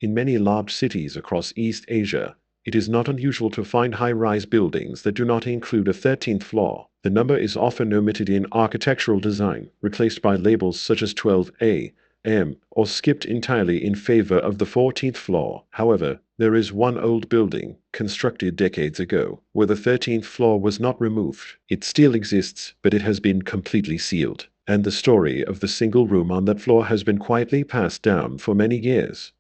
In many large cities across East Asia, it is not unusual to find high-rise buildings that do not include a 13th floor. The number is often omitted in architectural design, replaced by labels such as 12A, M, or skipped entirely in favor of the 14th floor. However, there is one old building, constructed decades ago, where the 13th floor was not removed. It still exists, but it has been completely sealed, and the story of the single room on that floor has been quietly passed down for many years.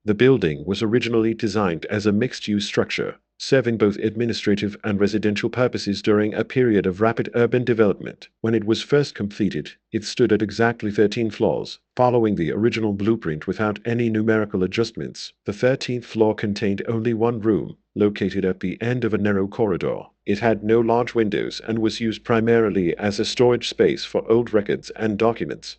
The building was originally designed as a mixed-use structure, serving both administrative and residential purposes during a period of rapid urban development. When it was first completed, it stood at exactly 13 floors, following the original blueprint without any numerical adjustments. The 13th floor contained only one room, located at the end of a narrow corridor. It had no large windows and was used primarily as a storage space for old records and documents.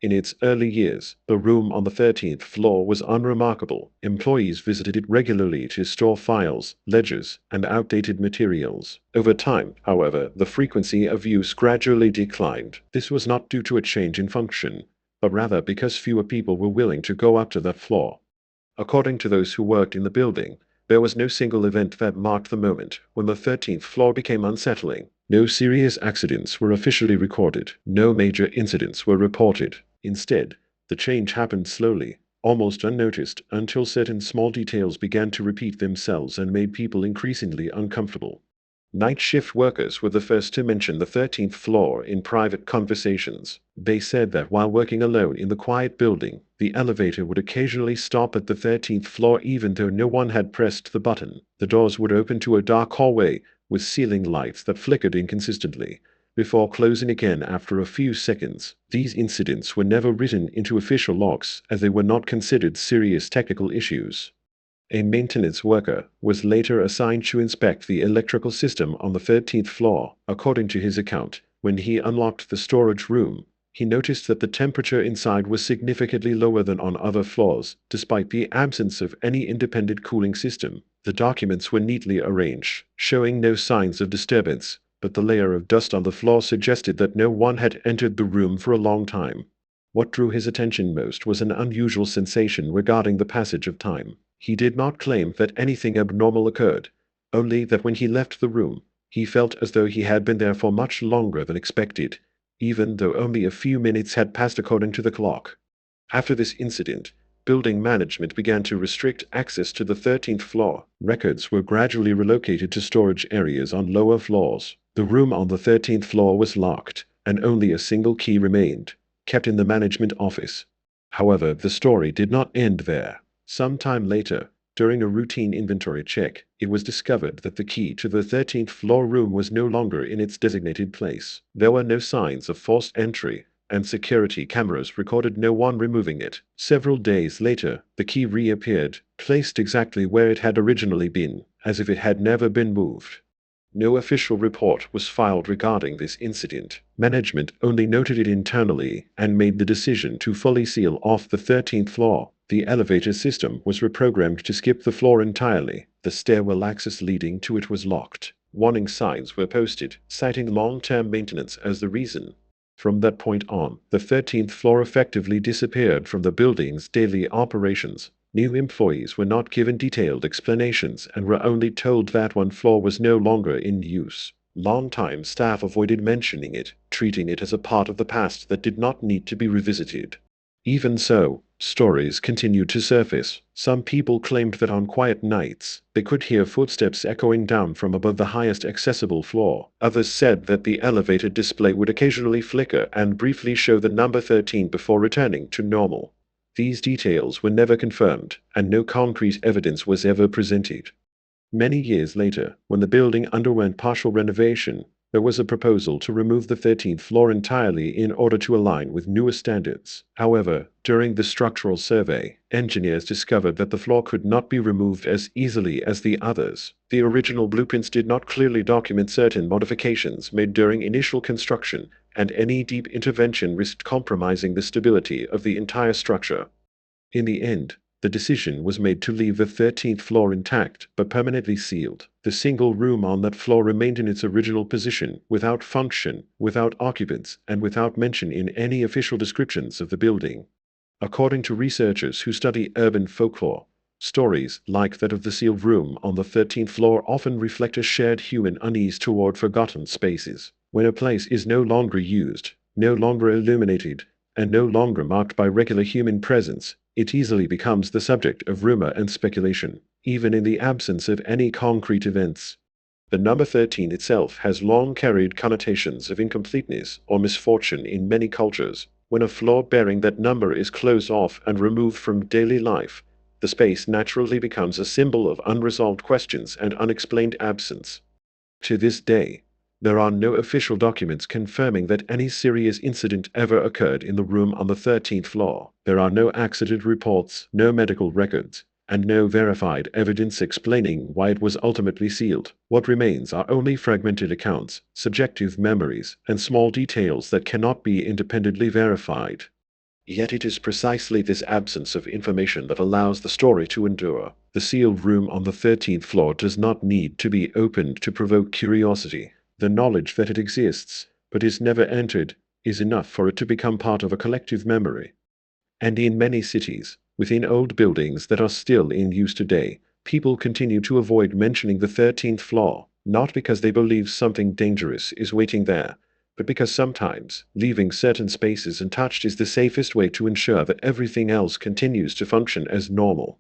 In its early years, the room on the 13th floor was unremarkable. Employees visited it regularly to store files, ledgers, and outdated materials. Over time, however, the frequency of use gradually declined. This was not due to a change in function, but rather because fewer people were willing to go up to that floor. According to those who worked in the building, there was no single event that marked the moment when the 13th floor became unsettling. No serious accidents were officially recorded. No major incidents were reported. Instead, the change happened slowly, almost unnoticed, until certain small details began to repeat themselves and made people increasingly uncomfortable. Night shift workers were the first to mention the 13th floor in private conversations. They said that while working alone in the quiet building, the elevator would occasionally stop at the 13th floor even though no one had pressed the button. The doors would open to a dark hallway with ceiling lights that flickered inconsistently, before closing again after a few seconds. These incidents were never written into official logs as they were not considered serious technical issues. A maintenance worker was later assigned to inspect the electrical system on the 13th floor. According to his account, when he unlocked the storage room, he noticed that the temperature inside was significantly lower than on other floors, despite the absence of any independent cooling system. The documents were neatly arranged, showing no signs of disturbance, but the layer of dust on the floor suggested that no one had entered the room for a long time. What drew his attention most was an unusual sensation regarding the passage of time. He did not claim that anything abnormal occurred, only that when he left the room, he felt as though he had been there for much longer than expected, even though only a few minutes had passed according to the clock. After this incident, building management began to restrict access to the 13th floor. Records were gradually relocated to storage areas on lower floors. The room on the 13th floor was locked, and only a single key remained, kept in the management office. However, the story did not end there. Some time later, during a routine inventory check, it was discovered that the key to the 13th floor room was no longer in its designated place. There were no signs of forced entry, and security cameras recorded no one removing it. Several days later, the key reappeared, placed exactly where it had originally been, as if it had never been moved. No official report was filed regarding this incident. Management only noted it internally and made the decision to fully seal off the 13th floor. The elevator system was reprogrammed to skip the floor entirely. The stairwell access leading to it was locked. Warning signs were posted, citing long-term maintenance as the reason. From that point on, the 13th floor effectively disappeared from the building's daily operations. New employees were not given detailed explanations and were only told that one floor was no longer in use. Long-time staff avoided mentioning it, treating it as a part of the past that did not need to be revisited. Even so, stories continued to surface. Some people claimed that on quiet nights, they could hear footsteps echoing down from above the highest accessible floor. Others said that the elevator display would occasionally flicker and briefly show the number 13 before returning to normal. These details were never confirmed, and no concrete evidence was ever presented. Many years later, when the building underwent partial renovation, there was a proposal to remove the 13th floor entirely in order to align with newer standards. However, during the structural survey, engineers discovered that the floor could not be removed as easily as the others. The original blueprints did not clearly document certain modifications made during initial construction, and any deep intervention risked compromising the stability of the entire structure. In the end, the decision was made to leave the 13th floor intact but permanently sealed. The single room on that floor remained in its original position, without function, without occupants, and without mention in any official descriptions of the building. According to researchers who study urban folklore, Stories, like that of the sealed room on the 13th floor, often reflect a shared human unease toward forgotten spaces. When a place is no longer used, no longer illuminated, and no longer marked by regular human presence, it easily becomes the subject of rumor and speculation, even in the absence of any concrete events. The number 13 itself has long carried connotations of incompleteness or misfortune in many cultures. When a floor bearing that number is closed off and removed from daily life, the space naturally becomes a symbol of unresolved questions and unexplained absence. To this day, there are no official documents confirming that any serious incident ever occurred in the room on the 13th floor. There are no accident reports, no medical records, and no verified evidence explaining why it was ultimately sealed. What remains are only fragmented accounts, subjective memories, and small details that cannot be independently verified. Yet it is precisely this absence of information that allows the story to endure. The sealed room on the 13th floor does not need to be opened to provoke curiosity. The knowledge that it exists, but is never entered, is enough for it to become part of a collective memory. And in many cities, within old buildings that are still in use today, people continue to avoid mentioning the 13th floor, not because they believe something dangerous is waiting there, but because sometimes leaving certain spaces untouched is the safest way to ensure that everything else continues to function as normal.